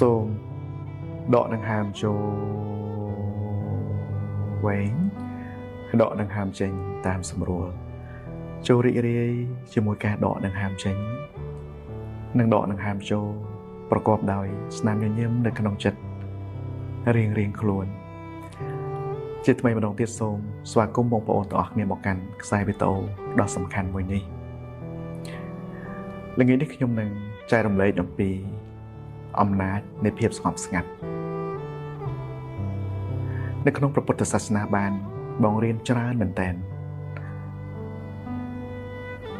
សូមដកដង្ហើមចូលវែងដកដង្ហើមចេញតាមសម្រួលចូលរីករាយជាមួយការដកដង្ហើមចេញនិងដកដង្ហើមចូលប្រកបដោយស្នាមញញឹមនៅក្នុងចិត្តរៀងខ្លួនជាថ្មីម្ដងទៀតសូមស្វាគមន៍បងប្អូនទាំងអស់គ្នាមកកាន់ខ្សែវីដេអូដ៏សំខាន់មួយនេះល្ងាចនេះខ្ញុំនឹងចែករំលែកអំពីអំណាចនៃភាពស្ងប់ស្ងាត់នៅក្នុងព្រះពុទ្ធសាសនាបានបង្រៀនច្រើនមែនទែន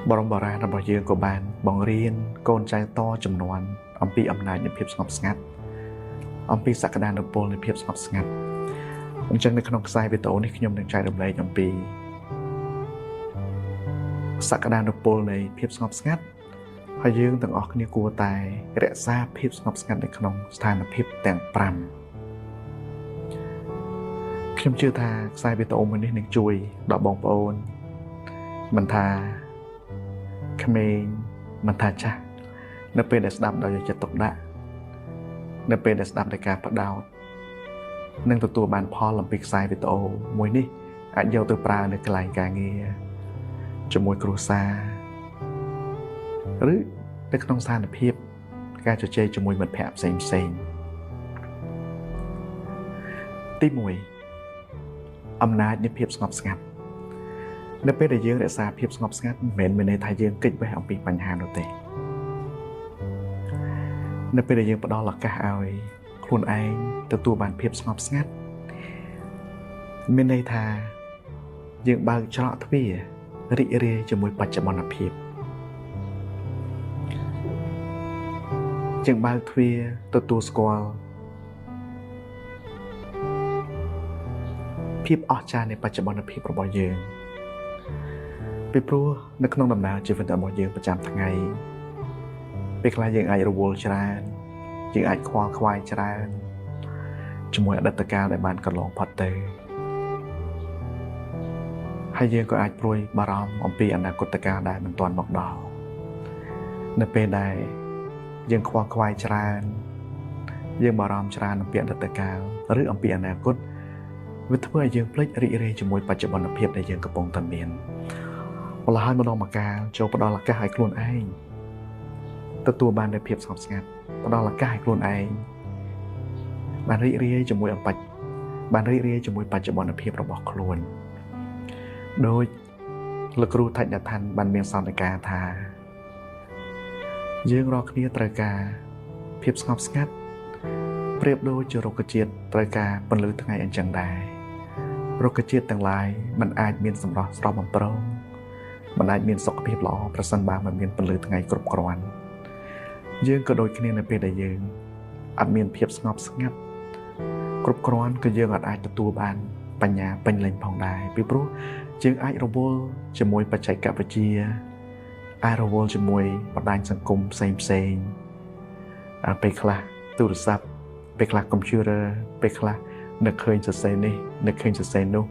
បរមបុរាណរបស់យើងក៏បានបង្រៀនកូនចៅតជំនាន់អំពីអំណាចនៃភាពស្ងប់ស្ងាត់អំពីសក្តានុពលនៃភាពស្ងប់ស្ងាត់អញ្ចឹងនៅក្នុងខ្សែវីដេអូនេះខ្ញុំនឹងចែករំលែកអំពីសក្តានុពលនៃភាពស្ងប់ស្ងាត់ហើយយើងទាំងអស់គ្នាគួរតែរក្សាភាពស្ងប់ស្ងាត់នៅក្នុងស្ថានភាពទាំង5ខ្ញុំជឿថាខ្សែវីដេអូមួយនេះនឹងជួយដល់បងប្អូនមិនថាក្មេងមិនថាចាស់នៅពេលដែលស្ដាប់ដោយយកចិត្តទុកដាក់នៅពេលដែលស្ដាប់ដោយការផ្ដោតនឹងទទួលបានផលអំពីខ្សែវីដេអូមួយនេះអាចយកទៅប្រើនៅកន្លែងការងារជាមួយគ្រួសារឬនៅក្នុងស្ថានភាពការជជែកជាមួយមិត្តភ័ក្តិផ្សេងទី1អំណាចនៃភាពស្ងប់ស្ងាត់នៅពេលដែលយើងរក្សាភាពស្ងប់ស្ងាត់មិនមែនមានន័យថាយើងគេចវេះអំពីបញ្ហានោះទេនៅពេលដែលយើងផ្ដល់ឱកាសឲ្យខ្លួនឯងទទួលបានភាពស្ងប់ស្ងាត់មានន័យថាយើងបើកច្រកទ្វាររីករាយជាមួយបច្ចុប្បន្នភាពយើងបើកទ្វារទទួលស្គាល់ភាពអស្ចារ្យនៃបច្ចុប្បន្នភាពរបស់យើងពីព្រោះនៅក្នុងដំណើរជីវិតរបស់យើងប្រចាំថ្ងៃពេលខ្លះយើងអាចរវល់ច្រើនយើងអាចខ្វល់ខ្វាយច្រើនជាមួយអតីតកាលដែលបានកន្លងផុតទៅហើយយើងក៏អាចព្រួយបារម្ភអំពីអនាគតកាលដែលមិនទាន់មកដល់នៅពេលដែលយើងខ្វល់ខ្វាយច្រើនយើងបារម្ភច្រើនអំពីអតីតកាលឬអំពីអនាគតវាធ្វើឲ្យយើងភ្លេចរីករាយជាមួយបច្ចុប្បន្នភាពដែលយើងកំពុងតែមានម្ល៉េះហើយម្ដងម្កាលចូលផ្ដល់ឱកាសឲ្យខ្លួនឯងទទួលបាននូវភាពស្ងប់ស្ងាត់ផ្ដល់ឱកាសឲ្យខ្លួនឯងបានរីករាយជាមួយបច្ចុប្បន្នភាពរបស់ខ្លួនដោយលោកគ្រូថច្ចឋានបានមានសន្និកាថាយើងរាល់គ្នាត្រូវការភាពស្ងប់ស្ងាត់ប្រៀបដូចជារុក្ខជាតិត្រូវការពន្លឺថ្ងៃអញ្ចឹងដែររុក្ខជាតិទាំងឡាយมันអាចមានសម្រស់ស្រស់បំព្រងมันអាចមានសុខភាពល្អប្រសិនបើมันមានពន្លឺថ្ងៃគ្រប់គ្រាន់យើងក៏ដូចគ្នានៅពេលដែលយើងអត់មានភាពស្ងប់ស្ងាត់គ្រប់គ្រាន់ក៏យើងអាចទទួលបានបញ្ញាពេញលេញផងដែរពីព្រោះយើងអាចរវល់ជាមួយបច្ចេកវិទ្យាអាចរវល់ជាមួយបណ្ដាញសង្គមផ្សេងពេលខ្លះទូរស័ព្ទពេលខ្លះកុំព្យូទ័រពេលខ្លះនឹកឃើញសរសេរនេះនឹកឃើញសរសេរនោះ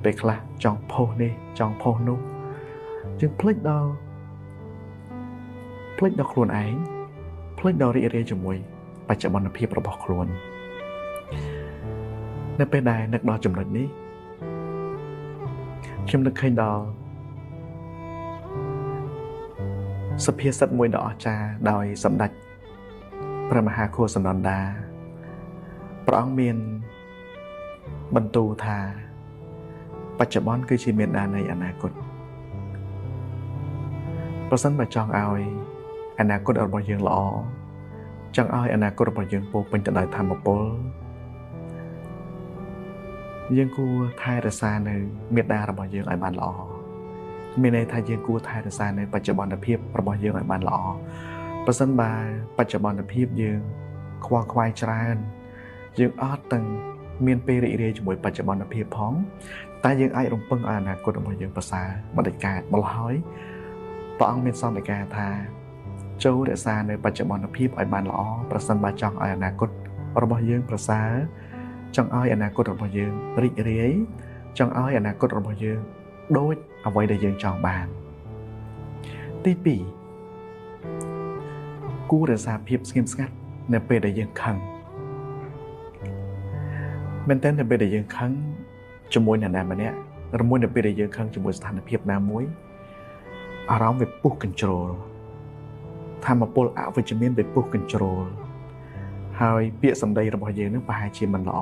ពេលខ្លះចង់ផុសនេះចង់ផុសនោះយើងភ្លេចដល់ខ្លួនឯងភ្លេចដល់រីករាយជាមួយបច្ចុប្បន្នភាពរបស់ខ្លួននៅពេលដែលនឹកដល់ចំណុចនេះខ្ញុំនឹកឃើញដល់សុភាសិតមួយដ៏អស្ចារ្យដោយសម្ដេចព្រះមហាឃោសនន្តាព្រះអង្គមានបន្ទូលថាបច្ចុប្បន្នគឺជាមាតានៃអនាគតប្រសិនបើចង់ឲ្យអនាគតរបស់យើងល្អចង់ឲ្យអនាគតរបស់យើងពោរពេញទៅដោយធម៌ពលយើងគួរថែរក្សានៅមាតារបស់យើងឲ្យបានល្អមានន័យថាយើងគួរថែរក្សានៅបច្ចុប្បន្នភាពរបស់យើងឲ្យបានល្អប្រសិនបើបច្ចុប្បន្នភាពយើងខ្វល់ខ្វាយច្រើនយើងអត់ទាំងមានពេលរីករាយជាមួយបច្ចុប្បន្នភាពផងតែយើងអាចរំពឹងឲ្យអនាគតរបស់យើងប្រសើរមិនដាច់ខាតម្ល៉េះហើយព្រះអង្គមានសន្និកាថាចូលរក្សានៅបច្ចុប្បន្នភាពឲ្យបានល្អប្រសិនបើចង់ឲ្យអនាគតរបស់យើងប្រសើរចង់ឲ្យអនាគតរបស់យើងរីករាយចង់ឲ្យអនាគតរបស់យើងដូចអ្វីដែលយើងចង់បានទី2គួររក្សាភាពស្ងៀមស្ងាត់ ในពេលដែលយើងខឹងមែនតើនៅពេលដែលយើងខឹងជាមួយអ្នកណាម្នាក់ឬមួយនៅពេលដែលយើងខឹងជាមួយស្ថានភាពណាមួយអារម្មណ៍វាពុះកញ្ជ្រោលធម្មពលអវិជ្ជមានវាពុះកញ្ជ្រោលហើយពាក្យសម្ដីរបស់យើងនឹងប្រហែលជាមិនល្អ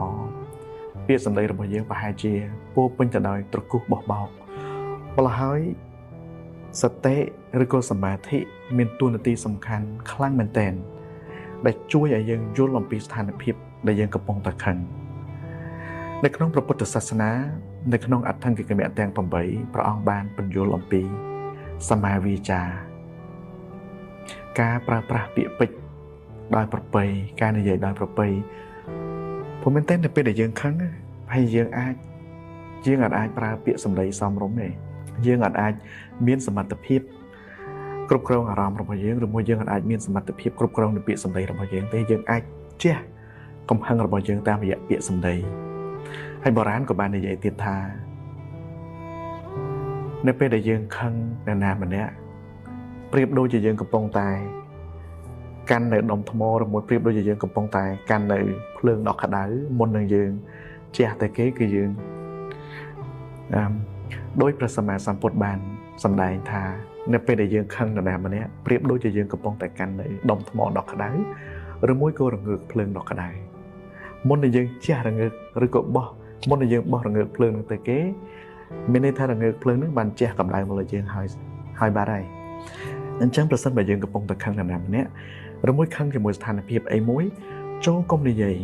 ពាក្យសម្ដីរបស់យើងប្រហែលជាពោពេញទៅដោយត្រគុះបោះបោកប៉ុន្តែហើយសតិឬក៏សមាធិមានតួនាទីសំខាន់ខ្លាំងមែនទែនដែលជួយឲ្យយើងយល់អំពីស្ថានភាពដែលយើងកំពុងតែខឹងនៅក្នុងព្រះពុទ្ធសាសនានៅក្នុងអដ្ឋង្គិកមៈទាំង8ព្រះអង្គបានពន្យល់អំពីសមាវាចាការប្រើប្រាស់ពាក្យពេចន៍ដោយប្រពៃការនិយាយដោយប្រពៃព្រោះមែនតើនៅពេលដែលយើងខឹងហើយយើងអាចប្រើពាក្យសម្ដីសមរម្យទេយើងអាចមានសមត្ថភាពគ្រប់គ្រងអារម្មណ៍របស់យើងឬមួយយើងអាចមានសមត្ថភាពគ្រប់គ្រងនៅពាក្យសម្ដីរបស់យើងទេយើងអាចជះកំហឹងរបស់យើងតាមរយៈពាក្យសម្ដីហើយបុរាណក៏បាននិយាយទៀតថានៅពេលដែលយើងខឹងអ្នកណាម្នាក់ប្រៀបដូចជាយើងកំពុងតែកាន់នៅដុំថ្មឬមួយប្រៀបដូចជាយើងកំពុងតែកាន់នៅភ្លើងដុតក្តៅមុននឹងយើងជះតែគេគឺយើងដោយព្រះសម្មាសម្ពុទ្ធបានសម្ដែងថានៅពេលដែលយើងខឹងនរណាម្នាក់ប្រៀបដូចជាយើងកំពុងតែកាន់នៅដុំថ្មដុតក្តៅឬមួយក៏រងើកភ្លើងដុតក្តៅមុននឹងយើងជះរងើកឬក៏បោះមុននឹងយើងបោះរងើកភ្លើងនឹងទៅគេមានន័យថារងើកភ្លើងនឹងបានជះកម្ដៅមកលើយើងហើយបាត់ហើយអញ្ចឹងប្រសិនបើយើងកំពុងតែខឹងនរណាម្នាក់ឬមួយខឹងជាមួយស្ថានភាពអីមួយចូលកុំនិយាយ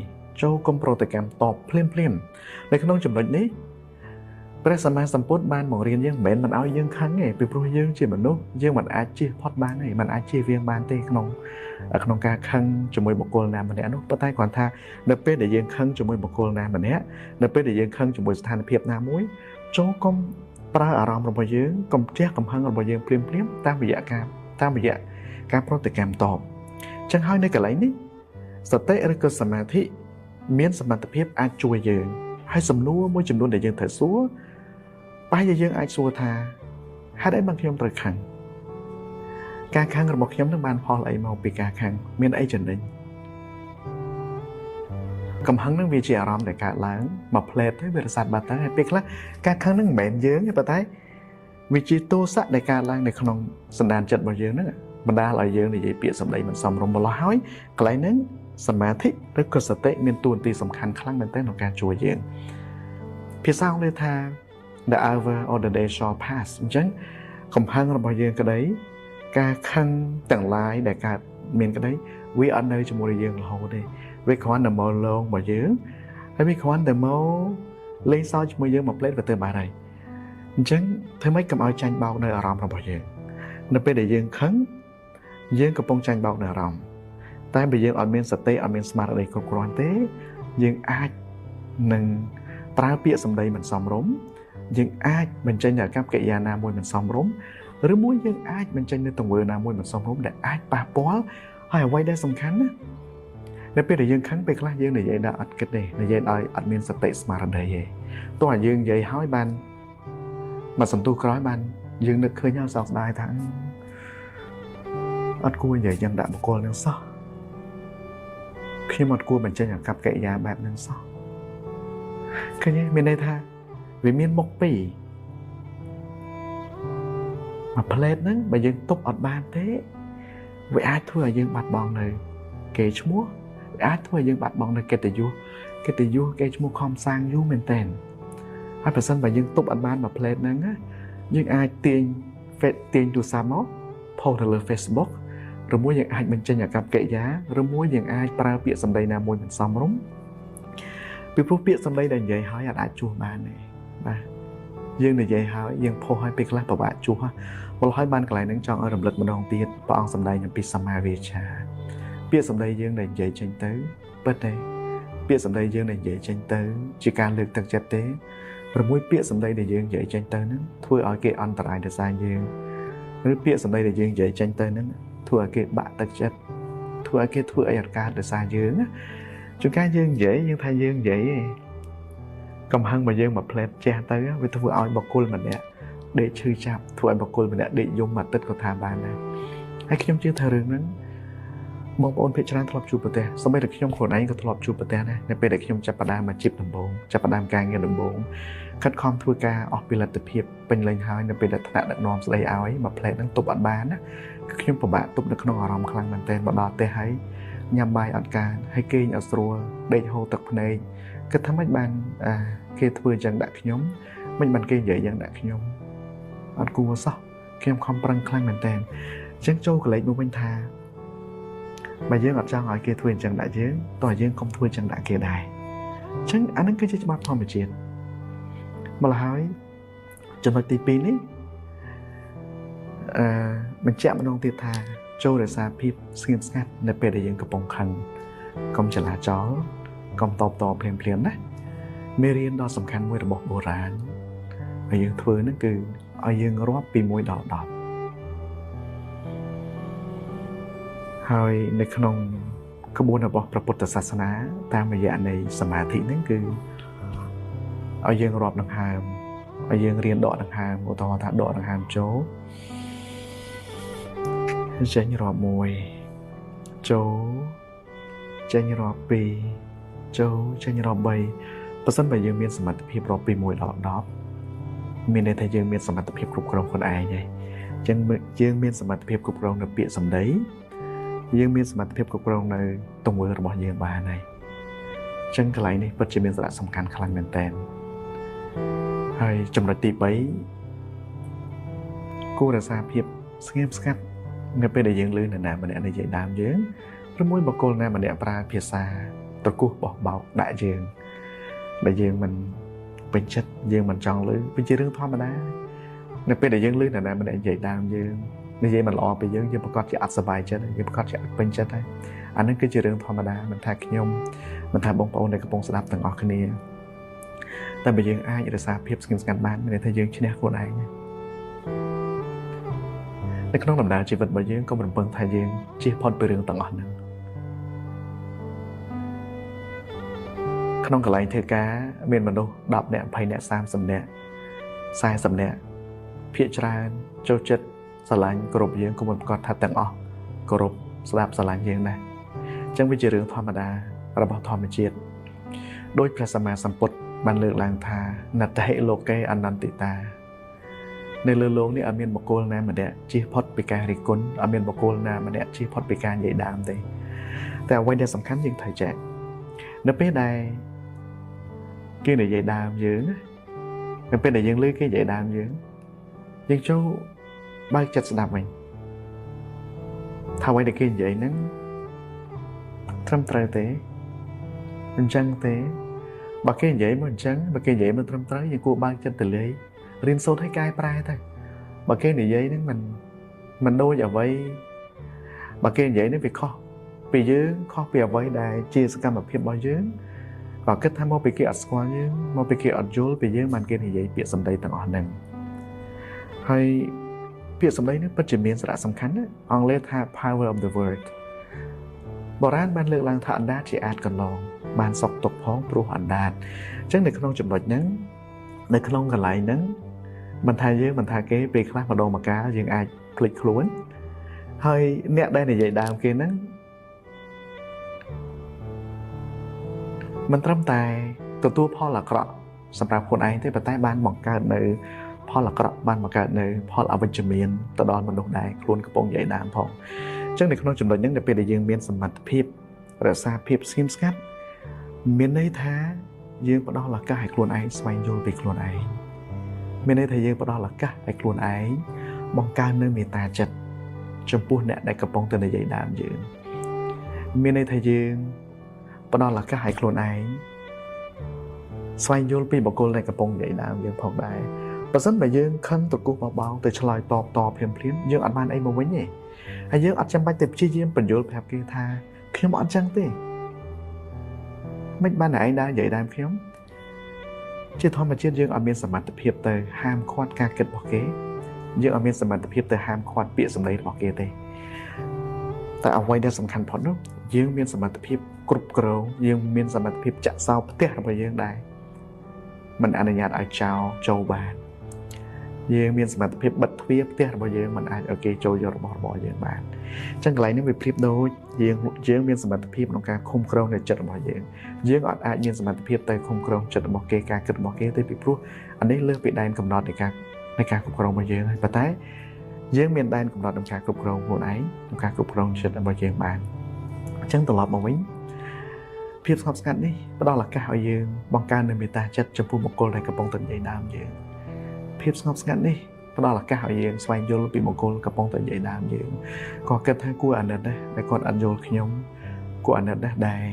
ចូលកុំប្រតិកម្មតបភ្លាមនៅក្នុងចំណុចនេះព្រះសម្មាសម្ពុទ្ធបានបង្រៀនយើងមិនឲ្យយើងខឹងទេពីព្រោះយើងជាមនុស្សយើងមិនអាចជៀសផុតបានទេមិនអាចជៀសវាងបានទេក្នុងការខឹងជាមួយបុគ្គលណាម្នាក់នោះប៉ុន្តែគ្រាន់ថានៅពេលដែលយើងខឹងជាមួយបុគ្គលណាម្នាក់នៅពេលដែលយើងខឹងជាមួយស្ថានភាពណាមួយចូលកុំប្រើអារម្មណ៍របស់យើងកុំជះកំហឹងរបស់យើងភ្លាមតាមរយៈការប្រតិកម្មតបចឹងហើយនៅកន្លែងនេះសតិឬក៏សមាធិមានសមត្ថភាពអាចជួយយើងហើយសំណួរមួយចំនួនដែលយើងត្រូវសួរបែរជាយើងអាចសួរថាហេតុអីបានខ្ញុំត្រូវខឹងការខឹងរបស់ខ្ញុំនឹងបានផលអីមកពីការខឹងមានអីចំណេញកំហឹងនឹងវាជាអារម្មណ៍ដែលកើតឡើងមកផ្លែតទៅវារសាត់បាត់ទៅហើយពេលខ្លះការខឹងនឹងមិនមែនយើងទេប៉ុន្តែវាជាទោសៈដែលកើតឡើងនៅក្នុងសន្តានចិត្តរបស់យើងហ្នឹងបណ្ដាលឲ្យយើងនិយាយពាក្យសម្ដីមិនសមរម្យម្ល៉េះហើយកន្លែងហ្នឹងសមាធិឬក៏សតិមានតួនាទីសំខាន់ខ្លាំងមែនទែនក្នុងការជួយយើងភាសាអង់គ្លេសថា the hour or the day shall pass អញ្ចឹងកំហឹងរបស់យើងក្តីការខឹងទាំងឡាយដែលកើតមានក្តីវាអត់នៅជាមួយយើងរហូតទេវាគ្រាន់តែមកលងរបស់យើងហើយវាគ្រាន់តែមកលេងសើចជាមួយយើងមកផ្លេតវាទៅបាត់ហើយអញ្ចឹងធ្វើម៉េចកុំឲ្យចាញ់បោកនៅអារម្មណ៍របស់យើងនៅពេលដែលយើងខឹងយើងកំពុងចាញ់បោកនៅអារម្មណ៍តែបើយើងអត់មានសតិអត់មានស្មារតីគ្រប់គ្រាន់ទេយើងអាចនឹងប្រើពាក្យសម្ដីមិនសមរម្យយើងអាចបញ្ចេញអាកប្បកិរិយាណាមួយមិនសមរម្យឬមួយយើងអាចបញ្ចេញនៅទង្វើណាមួយមិនសមរម្យដែលអាចប៉ះពាល់ហើយអ្វីដែលសំខាន់ណានៅពេលដែលយើងខឹងពេលខ្លះយើងនិយាយដល់អត់គិតទេនិយាយដោយអត់មានសតិស្មារតីទេទោះឲ្យយើងនិយាយហើយបានមកសន្ទុះក្រោយបានយើងនឹកឃើញហើយសោកស្ដាយថាអត់គួរនិយាយយ៉ាងដាក់បុគ្គលនឹងសោះខ្ញុំអត់គួរបញ្ចេញអាកប្បកិរិយាបែបហ្នឹងសោះឃើញទេមានន័យថាវាមានមុខពីរមកផ្លែតហ្នឹងបើយើងទប់អត់បានទេវាអាចធ្វើឲ្យយើងបាត់បង់នៅកេរ្តិ៍ឈ្មោះវាអាចធ្វើឲ្យយើងបាត់បង់នៅកិត្តិយសកេរ្តិ៍ឈ្មោះខំសាងយូរមែនតើហើយប្រសិនបើយើងទប់អត់បានមកផ្លែតហ្នឹងយើងអាចទាញទូរស័ព្ទមកផុសទៅលើ Facebook ឬមួយយើងអាចបញ្ចេញអាកប្បកិរិយាឬមួយយើងអាចប្រើពាក្យសម្ដីណាមួយមិនសមរម្យពីព្រោះពាក្យសម្ដីដែលនិយាយហើយអាចជួសបានទេបាទយើងនិយាយហើយយើងផុសហើយពេលខ្លះពិបាកជួសមកហើយបានកន្លែងហ្នឹងចង់ឲ្យរំលឹកម្ដងទៀតព្រះអង្គសម្ដែងអំពីសមាវាចាពាក្យសម្ដីយើងដែលនិយាយចេញទៅពិតទេពាក្យសម្ដីយើងដែលនិយាយចេញទៅជាការលើកទឹកចិត្តទេព្រោះពាក្យសម្ដីដែលយើងនិយាយចេញទៅហ្នឹងធ្វើឲ្យគេអន្តរាយដល់សារយើងឬពាក្យសម្ដីដែលយើងនិយាយចេញទៅហ្នឹងធ្វើឲ្យគេបាក់ទឹកចិត្តធ្វើឲ្យគេធ្វើអីអត់កើតដោយសារយើងណាជួនកាលយើងនិយាយយើងថាយើងនិយាយឯងកំហឹងរបស់យើងមកផ្លែតចេះទៅវាធ្វើឲ្យបុគ្គលម្នាក់ដេកឈឺចាប់ធ្វើឲ្យបុគ្គលម្នាក់ដេកយំមួយអាទិត្យក៏ថាបានដែរហើយខ្ញុំជឿថារឿងហ្នឹង បងប្អូនភាគច្រើនធ្លាប់ជួបប្រទេសសូម្បីតែខ្ញុំខ្លួនឯងក៏ធ្លាប់ជួបប្រទេសដែរនៅពេលដែលខ្ញុំចាប់ផ្ដើមមកជីបដំបូងចាប់ផ្ដើមការងារដំបូងខិតខំធ្វើការអស់ពីលទ្ធភាពពេញលេញហើយនៅពេលដែលថ្នាក់ដឹកនាំស្ដីឲ្យមកផ្លែហ្នឹងទប់អត់បានណាគឺខ្ញុំពិបាកទប់នៅក្នុងអារម្មណ៍ខ្លាំងមែនទែនមកដល់ផ្ទះហើយញ៉ាំបាយអត់ការហើយគេងអត់ស្រួលដេកហូរទឹកភ្នែកគិតថាម៉េចបានគេធ្វើអញ្ចឹងដាក់ខ្ញុំមិនបានគេនិយាយយ៉ាងដាក់ខ្ញុំអត់គួរសោះខ្ញុំខំប្រឹងខ្លាំងមែនទែនអញ្ចឹងចូលកលេចមកវិញថាបើយើងអត់ចង់ឲ្យគេធ្វើអញ្ចឹងដាក់យើងតោះយើងកុំធ្វើអញ្ចឹងដាក់គេដែរអញ្ចឹងអានឹងគឺជាច្បាប់ធម្មជាតិម្ល៉េះហើយចំណុចទី2នេះបញ្ជាក់ម្ដងទៀតថាចូលរក្សាភាពស្ងៀមស្ងាត់នៅពេលដែលយើងកំពុងខឹងកុំចលាចលកុំតបតភ្លាមណាមេរៀនដ៏សំខាន់មួយរបស់បុរាណហើយយើងធ្វើហ្នឹងគឺឲ្យយើងរាប់ពី1ដល់10ហើយនៅក្នុងក្បួនរបស់ព្រះពុទ្ធសាសនាតាមរយៈនៃសមាធិហ្នឹងគឺឲ្យយើងរាប់ដង្ហើមឲ្យយើងរៀនដកដង្ហើមឧទាហរណ៍ថាដកដង្ហើមចូលចេញរាប់1ចូលចេញរាប់2ចូលចេញរាប់3បើសិនបើយើងមានសមត្ថភាពរាប់ពី1ដល់10មានន័យថាយើងមានសមត្ថភាពគ្រប់គ្រងខ្លួនឯងហើយអញ្ចឹងយើងមានសមត្ថភាពគ្រប់គ្រងនៅពាក្យសម្ដីយើងមានសមត្ថភាពគ្រប់គ្រងនៅទង្វើរបស់យើងបានហើយអញ្ចឹងកន្លែងនេះពិតជាមានសារៈសំខាន់ខ្លាំងមែនទែនហើយចំណុចទី3គួររក្សាភាពស្ងៀមស្ងាត់នៅពេលដែលយើងឮនរណាម្នាក់និយាយដើមយើងឬមួយបុគ្គលណាម្នាក់ប្រើភាសាត្រគោះបោះបោកដាក់យើងដែលយើងមិនពេញចិត្តយើងមិនចង់ឮវាជារឿងធម្មតានៅពេលដែលយើងឮនរណាម្នាក់និយាយដើមយើងនិយាយមិនល្អពីយើងប្រកាសជាអត់សប្បាយចិត្តយើងប្រកាសជាអត់ពេញចិត្តហើយអានឹងគឺជារឿងធម្មតាមិនថាខ្ញុំមិនថាបងប្អូនដែលកំពុងស្ដាប់ទាំងអស់គ្នាតែបើយើងអាចរក្សាភាពស្ងៀមស្ងាត់បានមានន័យថាយើងឈ្នះខ្លួនឯងនៅក្នុងដំណើរជីវិតរបស់យើងកុំរំពឹងថាយើងជៀសផុតពីរឿងទាំងអស់ហ្នឹងក្នុងកន្លែងធ្វើការមានមនុស្ស10នាក់20នាក់30នាក់40នាក់ភាគច្រើនចូលចិត្តស្រឡាញ់គ្រប់យើងកុំប្រកាសថាទាំងអស់គោរពស្ដាប់ស្រឡាញ់យើងដែរអញ្ចឹងវាជារឿងធម្មតារបស់ធម្មជាតិដោយព្រះសម្មាសម្ពុទ្ធបានលើកឡើងថានតហិលោកេអនន្តិតានៅលើโลกនេះអត់មានបុគ្គលណាម្នាក់ជៀសផុតពីការរិះគន់អត់មានបុគ្គលណាម្នាក់ជៀសផុតពីការនិយាយដើមទេតែអ្វីដែលសំខាន់យើងត្រូវចេះនៅពេលដែលគេនិយាយដើមយើងនៅពេលដែលយើងឮគេនិយាយដើមយើងចូលបើកចិត្តស្ដាប់វិញថាអ្វីដែលគេនិយាយហ្នឹងត្រឹមត្រូវទេអញ្ចឹងទេបើគេនិយាយមកអញ្ចឹងបើគេនិយាយមកត្រឹមត្រូវយើងគួរបើកចិត្តទៅលើរៀនសូត្រឲ្យកែប្រែទៅបើគេនិយាយហ្នឹងមិនដូចអ្វីបើគេនិយាយហ្នឹងវាខុសពីយើងខុសពីអ្វីដែលជាសកម្មភាពរបស់យើងបើគិតថាមកពីគេអត់ស្គាល់យើងមកពីគេអត់យល់ពីយើងបានគេនិយាយពាក្យសម្ដីទាំងអស់ហ្នឹងហើយពាក្យសម្ដីនេះពិតជាមានសារៈសំខាន់ណាស់អង់គ្លេសថា power of the word បុរាណបានលើកឡើងថាអណ្ដាតជាអាចកន្លងបានសក់ទុកផងព្រោះអណ្ដាតអញ្ចឹងនៅក្នុងចំណុចហ្នឹងនៅក្នុងកន្លែងហ្នឹងមិនថាយើងមិនថាគេពេលខ្លះម្ដងម្កាលយើងអាចភ្លេចខ្លួនហើយអ្នកដែលនិយាយដើមគេហ្នឹងមិនត្រឹមតែទទួលផលអាក្រក់សម្រាប់ខ្លួនឯងទេប៉ុន្តែបានបង្កើតនៅផលអាក្រក់បានបង្កើតនៅផលអវិជ្ជមានទៅដល់មនុស្សដែលខ្លួនកំពុងនិយាយដើមផងអញ្ចឹងនៅក្នុងចំណុចហ្នឹងនៅពេលដែលយើងមានសមត្ថភាពរក្សាភាពស្ងៀមស្ងាត់មានន័យថាយើងផ្ដល់ឱកាសឲ្យខ្លួនឯងស្វែងយល់ពីខ្លួនឯងមានន័យថាយើងផ្ដល់ឱកាសឲ្យខ្លួនឯងបង្កើននូវមេត្តាចិត្តចំពោះអ្នកដែលកំពុងតែនិយាយដើមយើងមានន័យថាយើងផ្ដល់ឱកាសឲ្យខ្លួនឯងស្វែងយល់ពីបុគ្គលដែលកំពុងនិយាយដើមយើងផងដែរបើសិនបើយើងខឹងត្រគោះបបោងទៅឆ្លើយតបភ្លាមយើងអត់បានអីមកវិញទេហើយយើងអត់ចាំបាច់ទៅព្យាយាមបញ្យល់ប្រាប់គេថាខ្ញុំអត់ចឹងទេមិនបានតែឯងដើរនិយាយដើមខ្ញុំជាធម្មជាតិយើងអត់មានសមត្ថភាពទៅហាមឃាត់ការគិតរបស់គេយើងអត់មានសមត្ថភាពទៅហាមឃាត់ពាក្យសម្ដីរបស់គេទេតែអ្វីដែលសំខាន់ផុតនោះយើងមានសមត្ថភាពគ្រប់គ្រងយើងមានសមត្ថភាពចាក់សោផ្ទះរបស់យើងដែរមិនអនុញ្ញាតឲ្យចោលចូលបាន យើងមានសមត្ថភាពបិទទ្វារផ្ទះរបស់យើងមិនអាចឲ្យគេចូលយករបស់យើងបានអញ្ចឹងកន្លែងនេះវាប្រៀបដូចយើងមានសមត្ថភាពក្នុងការឃុំគ្រងនៅចិត្តរបស់យើងអត់អាចមានសមត្ថភាពទៅឃុំគ្រងចិត្តរបស់គេការគិតរបស់គេទេពីព្រោះអានេះលើសពីដែនកំណត់នៃការគ្រប់គ្រងរបស់យើងហើយប៉ុន្តែយើងមានដែនកំណត់ក្នុងការគ្រប់គ្រងខ្លួនឯងក្នុងការគ្រប់គ្រងចិត្តរបស់យើងបានអញ្ចឹងត្រឡប់មកវិញភាពស្ងប់ស្ងាត់នេះផ្ដល់ឱកាសឲ្យយើងបង្កើននូវមេត្តាចិត្តចំពោះបុគ្គលដែលកំពុងតែនិយាយដើមយើងភាពស្ងប់ស្ងាត់នេះផ្ដល់ឱកាសឲ្យយើងស្វែងយល់ពីបុគ្គលកំពុងតែនិយាយដើមយើងក៏គិតថាគួរអាណិតដែរដែលគាត់អត់យល់ខ្ញុំគួរអាណិតដែរដែល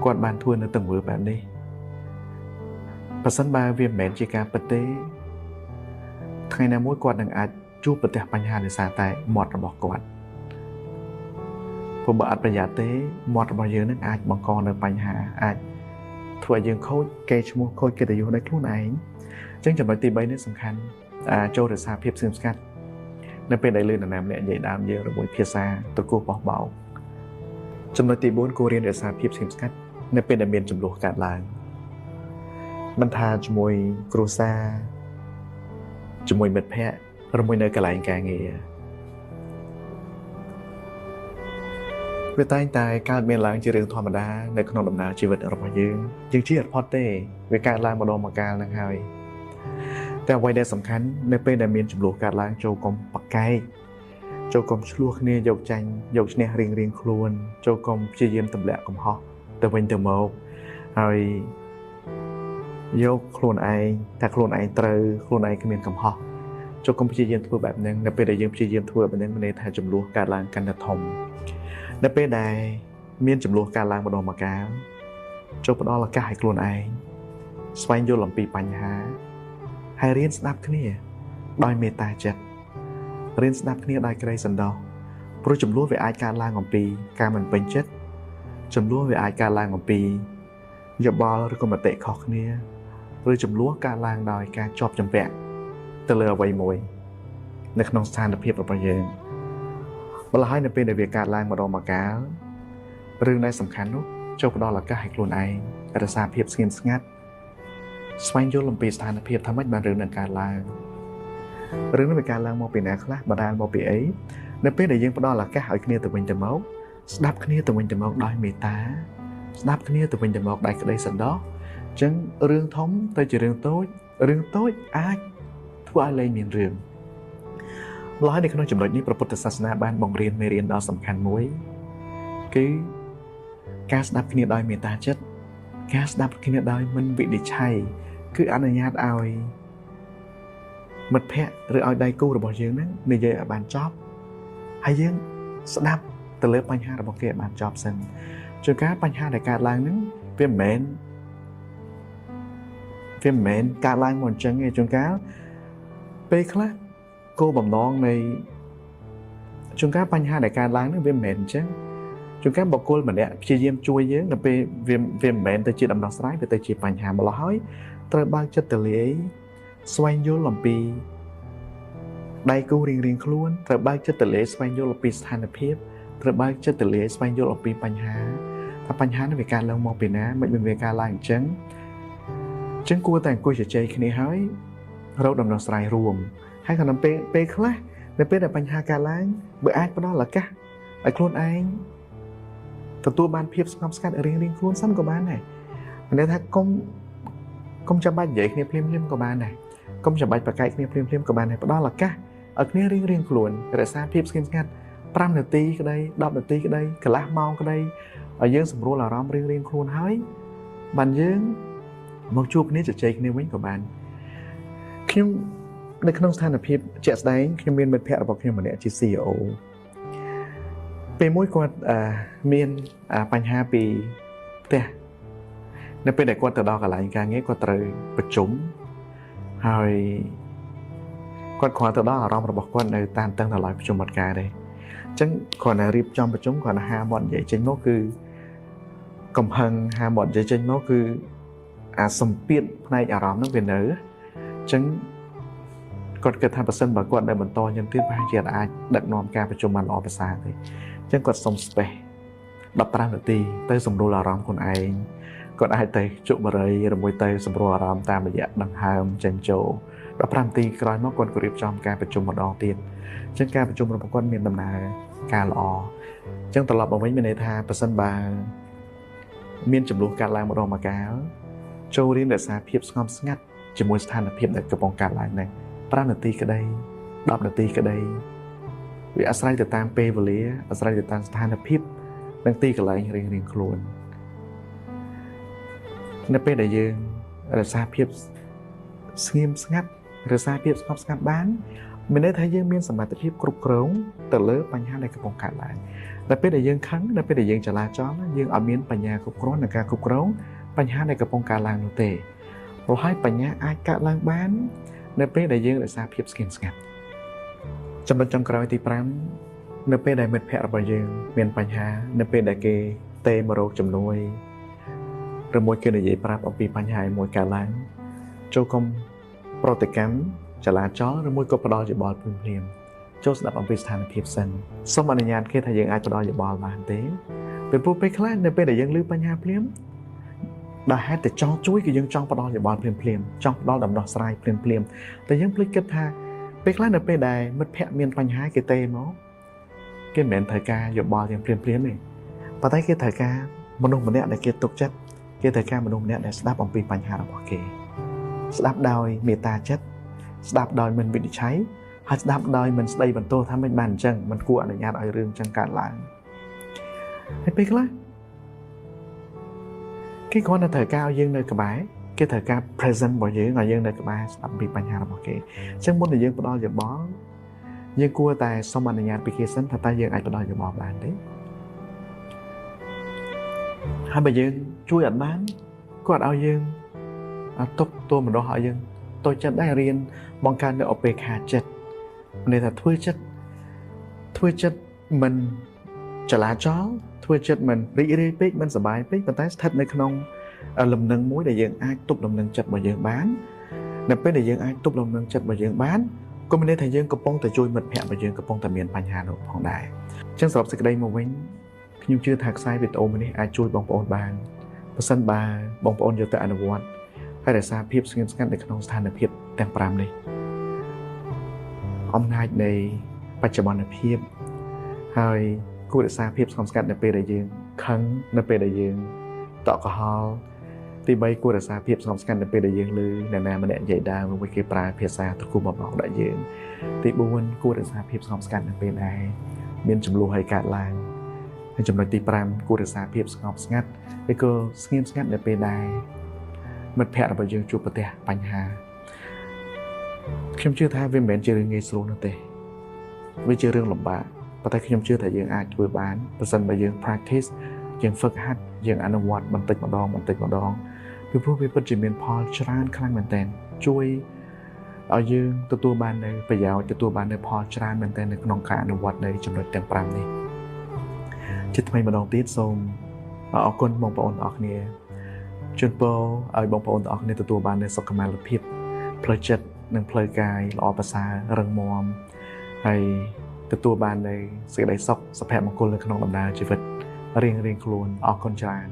គាត់បានធ្វើនៅទង្វើបែបនេះបើសិនបើវាមិនមែនជាការពិតទេថ្ងៃណាមួយគាត់នឹងអាចជួបប្រទះបញ្ហាដោយសារតែមាត់របស់គាត់ព្រោះបើអត់ប្រយ័ត្នទេមាត់របស់យើងនឹងអាចបង្កនៅបញ្ហាអាចធ្វើឲ្យយើងខូចកេរ្តិ៍ឈ្មោះខូចកិត្តិយសនៃខ្លួនឯងអញ្ចឹងចំណុចទី3នេះសំខាន់ចូលរក្សាភាពស្ងៀមស្ងាត់នៅពេលដែលលឺនរណាម្នាក់និយាយដើមយើងជាមួយភាសាត្រកួសបោះបោកចំណុចទី4គួររៀនរក្សាភាពស្ងៀមស្ងាត់នៅពេលដែលមានចំនួនកើតឡើងមិនថាជាមួយគ្រួសារជាមួយមិត្តភ័ក្តិឬមួយនៅកន្លែងការងារវាតែងតែកើតមានឡើងជារឿងធម្មតានៅក្នុងដំណើរជីវិតរបស់យើងជៀសអត់ផុតទេវាកើតឡើងម្ដងម្កាលនឹងហើយតែអ្វីដែលសំខាន់នៅពេលដែលមានចំនួនកើតឡើងចូលកុំប្រកែកចូលកុំឆ្លោះគ្នាយកចាញ់យកឈ្នះរៀងខ្លួនចូលកុំព្យាយាមទម្លាក់កំហុសទៅវិញទៅមកហើយយកខ្លួនឯងថាខ្លួនឯងត្រូវខ្លួនឯងគ្មានកំហុសចូលកុំព្យាយាមធ្វើបែបហ្នឹងនៅពេលដែលយើងព្យាយាមធ្វើបែបហ្នឹងមានន័យថាចំនួនកើតឡើងកាន់តែធំនៅពេលដែលមានចំនួនកើតឡើងម្ដងម្កាលចូលផ្ដល់ឱកាសឲ្យខ្លួនឯងស្វែងយល់អំពីបញ្ហាហើយរៀនស្ដាប់គ្នាដោយមេត្តាចិត្តរៀនស្ដាប់គ្នាដោយក្តីសន្តោសព្រោះចំនួនវាអាចកើតឡើងអំពីការមិនពេញចិត្តចំនួនវាអាចកើតឡើងអំពីយោបល់ឬក៏មតិខុសគ្នាឬចំនួនកើតឡើងដោយការជាប់ជំពាក់ទៅលើអ្វីមួយនៅក្នុងស្ថានភាពរបស់យើងម្ល៉េះហើយនៅពេលដែលវាកើតឡើងម្ដងម្កាលរឿងដែលសំខាន់នោះចូលផ្ដល់ឱកាសឲ្យខ្លួនឯងរក្សាភាពស្ងៀមស្ងាត់ស្វែងយល់អំពីស្ថានភាពថាម៉េចបានរឿងនឹងកើតឡើងរឿងនេះវាកើតឡើងមកពីណាខ្លះបណ្ដាលមកពីអីនៅពេលដែលយើងផ្ដល់ឱកាសឲ្យគ្នាទៅវិញទៅមកស្ដាប់គ្នាទៅវិញទៅមកដោយមេត្តាស្ដាប់គ្នាទៅវិញទៅមកដោយក្តីសន្តោសអញ្ចឹងរឿងធំទៅជារឿងតូចរឿងតូចអាចធ្វើឲ្យលែងមានរឿងម្ល៉េះនៅក្នុងចំណុចនេះព្រះពុទ្ធសាសនាបានបង្រៀនមេរៀនដ៏សំខាន់មួយគឺការស្ដាប់គ្នាដោយមេត្តាចិត្តការស្ដាប់គ្នាដោយមិនវិនិច្ឆ័យគឺអនុញ្ញាតឲ្យមិត្តភ័ក្តិឬឲ្យដៃគូរបស់យើងហ្នឹងនិយាយឲ្យបានចប់ហើយយើងស្ដាប់ទៅលើបញ្ហារបស់គេឲ្យបានចប់សិនជួនកាលបញ្ហាដែលកើតឡើងហ្នឹងវាមិនមែនកើតឡើងមកអញ្ចឹងទេជួនកាលពេលខ្លះគោលបំណងនៃជួនកាលបញ្ហាដែលកើតឡើងហ្នឹងវាមិនមែនអញ្ចឹងជួនកាលបុគ្គលម្នាក់ព្យាយាមជួយយើងដល់ពេលវាមិនមែនទៅជាដំណោះស្រាយវាទៅជាបញ្ហាម្ល៉េះហើយត្រូវបើកចិត្តទលាយស្វែងយល់អំពីដៃគូរៀងខ្លួនត្រូវបើកចិត្តទលាយស្វែងយល់អំពីស្ថានភាពត្រូវបើកចិត្តទលាយស្វែងយល់អំពីបញ្ហាថាបញ្ហានេះវាកើតឡើងមកពីណាមិនវាកើតឡើងអញ្ចឹងគួរតែអង្គុយជជែកគ្នាហើយរកដំណោះស្រាយរួមហើយក្នុងពេលខ្លះនៅពេលដែលបញ្ហាកើតឡើងបើអាចផ្ដល់ឱកាសឲ្យខ្លួនឯងទទួលបានភាពស្ងប់ស្ងាត់រៀងខ្លួនសិនក៏បានដែរមានន័យថាកុំចាំបាច់និយាយគ្នាភ្លាមក៏បានដែរកុំចាំបាច់ប្រកែកគ្នាភ្លាមក៏បានដែរផ្ដល់ឱកាសឲ្យគ្នារៀងខ្លួនរក្សាភាពស្ងៀមស្ងាត់5នាទីក្តី10នាទីក្តីកន្លះម៉ោងក្តីឲ្យយើងសម្រួលអារម្មណ៍រៀងខ្លួនហើយបានយើងមកជួបគ្នាជជែកគ្នាវិញក៏បានខ្ញុំនៅក្នុងស្ថានភាពជាក់ស្ដែងខ្ញុំមានមិត្តភ័ក្តិរបស់ខ្ញុំម្នាក់ជា CEO ពេលមួយគាត់មានបញ្ហាពីផ្ទះនៅពេលដែលគាត់ទៅដល់កន្លែងការងារគាត់ត្រូវប្រជុំហើយគាត់គ្រាន់ទៅដល់អារម្មណ៍របស់គាត់នៅតានតឹងដល់ប្រជុំអត់ការទេអញ្ចឹងគាត់រៀបចំប្រជុំគាត់ហាមាត់និយាយចេញមកគឺកំហឹងហាមាត់និយាយចេញមកគឺអាសម្ពាធផ្នែកអារម្មណ៍ហ្នឹងវានៅអញ្ចឹងគាត់គិតថាបើសិនបើគាត់នៅបន្តយ៉ាងទៀតប្រហែលជាអាចដឹកនាំការប្រជុំបានល្អប្រសើរទេអញ្ចឹងគាត់សុំ space 15នាទីទៅសម្រួលអារម្មណ៍ខ្លួនឯងគាត់អាចទៅជក់បរិយឬមួយទៅសម្រួលអារម្មណ៍តាមរយៈដង្ហើមចេញចូល ដល់5នាទីក្រោយមកគាត់ក៏រៀបចំការប្រជុំម្ដងទៀតអញ្ចឹងការប្រជុំរបស់គាត់មានដំណើរការល្អអញ្ចឹងត្រឡប់មកវិញមានន័យថាប្រសិនបើមានចំនួនកើតឡើងម្ដងមកកាលចូលរៀនរក្សាភាពស្ងប់ស្ងាត់ជាមួយស្ថានភាពដែលកំពុងកើតឡើងហ្នឹង5នាទីក្តី10នាទីក្តីវាអាស្រ័យទៅតាមពេលវេលាអាស្រ័យទៅតាមស្ថានភាពនិងទីកន្លែងរៀងៗខ្លួននៅពេលដែលយើងរក្សាភាពស្ងៀមស្ងាត់រក្សាភាពស្ងប់ស្ងាត់បានមានន័យថាយើងមានសមត្ថភាពគ្រប់គ្រងទៅលើបញ្ហាដែលកំពុងកើតឡើងដល់ពេលដែលយើងខឹងដល់ពេលដែលយើងចលាចលយើងអត់មានបញ្ញាគ្រប់គ្រាន់ក្នុងការគ្រប់គ្រងបញ្ហាដែលកំពុងកើតឡើងនោះទេព្រោះហើយបញ្ញាអាចកើតឡើងបាននៅពេលដែលយើងរក្សាភាពស្ងៀមស្ងាត់ចំណុចចុងក្រោយទី5នៅពេលដែលមិត្តភ័ក្តិរបស់យើងមានបញ្ហានៅពេលដែលគេទេមករោគជំនួយឬមួយគេនិយាយប្រាប់អំពីបញ្ហាមួយកើតឡើងចូលកុំប្រតិកម្មចលាចលឬមួយក៏ផ្ដល់យោបល់ភ្លាមៗចូលស្ដាប់អំពីស្ថានភាពសិនសូមអនុញ្ញាតគេថាយើងអាចផ្ដល់យោបល់បានទេពីព្រោះពេលខ្លះនៅពេលដែលយើងឮបញ្ហាភ្លាមដែលហេតុតែចង់ជួយគឺយើងចង់ផ្ដល់យោបល់ភ្លាមៗចង់ផ្ដល់ដំណោះស្រាយភ្លាមៗតែយើងភ្លេចគិតថាពេលខ្លះនៅពេលដែលមិត្តភ័ក្តិមានបញ្ហាគេទេមកគេមិនមែនត្រូវការយោបល់យ៉ាងភ្លាមៗទេប៉ុន្តែគេត្រូវការមនុស្សម្នាក់ដែលគេទុកចិត្តគេត្រូវការមនុស្សម្នាក់ដែលស្ដាប់អំពីបញ្ហារបស់គេស្ដាប់ដោយមេត្តាចិត្តស្ដាប់ដោយមិនវិនិច្ឆ័យហើយស្ដាប់ដោយមិនស្ដីបន្ទោសថាមិនបានអញ្ចឹងមិនគួរអនុញ្ញាតឲ្យរឿងអញ្ចឹងកើតឡើងហើយពេលខ្លះគេគ្រាន់តែត្រូវការឲ្យយើងនៅក្បែរគេត្រូវការ present របស់យើងឲ្យយើងនៅក្បែរស្ដាប់ពីបញ្ហារបស់គេអញ្ចឹងមុននឹងយើងផ្ដល់យោបល់យើងគួរតែសុំអនុញ្ញាតពីគេសិនថាតើយើងអាចផ្ដល់យោបល់បានទេហើយបើយើងជួយអត់បានគាត់ឲ្យយើងទុកតួមនុស្សឲ្យយើងតូចចិត្តដែររៀនបង្កើននៅឧបេក្ខាចិត្តមានន័យថាធ្វើចិត្តមិនចលាចលធ្វើចិត្តមិនរីករាយពេកមិនសប្បាយពេកប៉ុន្តែស្ថិតនៅក្នុងលំនឹងមួយដែលយើងអាចទប់លំនឹងចិត្តរបស់យើងបាននៅពេលដែលយើងអាចទប់លំនឹងចិត្តរបស់យើងបានក៏មានន័យថាយើងកំពុងតែជួយមិត្តភ័ក្តិរបស់យើងកំពុងតែមានបញ្ហានោះផងដែរអញ្ចឹងសរុបសេចក្តីមកវិញខ្ញុំជឿថាខ្សែវីដេអូនេះអាចជួយបងប្អូនបានប្រសិនបើបងប្អូនយកទៅអនុវត្តហើយរក្សាភាពស្ងៀមស្ងាត់នៅក្នុងស្ថានភាពទាំង5នេះអំណាចនៃបច្ចុប្បន្នភាពហើយគួររក្សាភាពស្ងប់ស្ងាត់នៅពេលដែលយើងខឹងនៅពេលដែលយើងតក់កុហលទី3គួររក្សាភាពស្ងប់ស្ងាត់នៅពេលដែលយើងឮអ្នកណាម្នាក់និយាយដើមឬគេប្រើភាសាត្រគមមកដាក់យើងទី4គួររក្សាភាពស្ងប់ស្ងាត់នៅពេលដែលមានចំនួនឲ្យកើតឡើងហើយចំណុចទី5គួររក្សាភាពស្ងប់ស្ងាត់ឬក៏ស្ងៀមស្ងាត់នៅពេលដែលមិត្តភ័ក្តិរបស់យើងជួបប្រទះបញ្ហាខ្ញុំជឿថាវាមិនមែនជារឿងងាយស្រួលនោះទេវាជារឿងលំបាកប៉ុន្តែខ្ញុំជឿថាយើងអាចធ្វើបានប្រសិនបើយើង practice យើងហ្វឹកហាត់យើងអនុវត្តបន្តិចម្ដងពីព្រោះវាពិតជាមានផលច្រើនខ្លាំងមែនទែនជួយឲ្យយើងទទួលបាននៅប្រយោជន៍ទទួលបាននៅផលច្រើនមែនទែននៅក្នុងការអនុវត្តនៅចំណុចទាំង5នេះជាថ្មីម្ដងទៀតសូមអរគុណបងប្អូនទាំងអស់គ្នាជូនពរឲ្យបងប្អូនទាំងអស់គ្នាទទួលបាននូវសុខុមាលភាពផ្លូវចិត្តនិងផ្លូវកាយល្អប្រសើររឹងមាំហើយទទួលបាននូវសេចក្តីសុខសុភមង្គលនៅក្នុងដំណើរជីវិតរៀងៗខ្លួនអរគុណច្រើន